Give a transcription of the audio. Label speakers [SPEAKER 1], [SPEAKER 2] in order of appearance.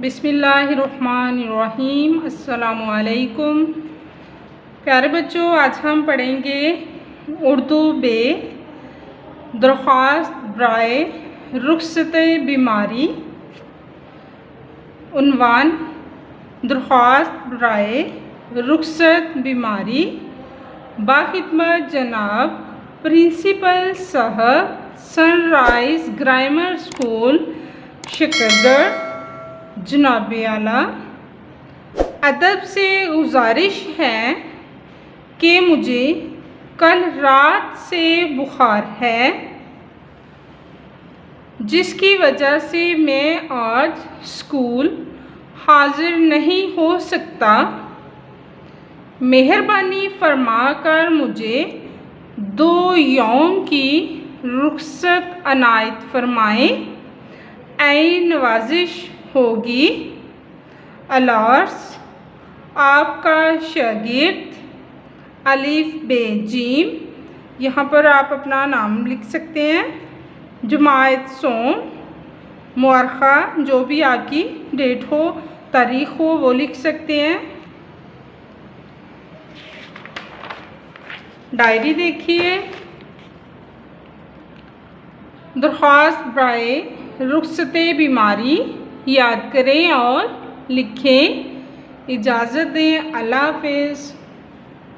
[SPEAKER 1] बिस्मिल्लाहिर्रहमानिर्रहीम। अस्सलामुअलैकुम। प्यारे बच्चों, आज हम पढ़ेंगे उर्दू बे दरख्वास्त बराए रुखसत बीमारी। उन्वान दरख्वास्त बराए रुखसत बीमारी। बाखिदमत जनाब प्रिंसिपल साहब, सनराइज़ ग्रामर स्कूल शकरगढ़, जनाब आला, अदब से गुजारिश है कि मुझे कल रात से बुखार है, जिसकी वजह से मैं आज स्कूल हाजिर नहीं हो सकता। मेहरबानी फरमाकर मुझे 2 यौम की रुखसत अनायत फरमाएँ। ऐ नवाजिश होगी। अलार्स आपका शागिर्द अलिफ बे जीम। यहाँ पर आप अपना नाम लिख सकते हैं। जुमायत सोम, मुअर्खा जो भी आपकी डेट हो, तारीख़ हो, वो लिख सकते हैं। डायरी देखिए। दरख्वास्त बराए रुखसत बीमारी याद करें और लिखें। इजाज़त दें। अल्लाह हाफ़िज़।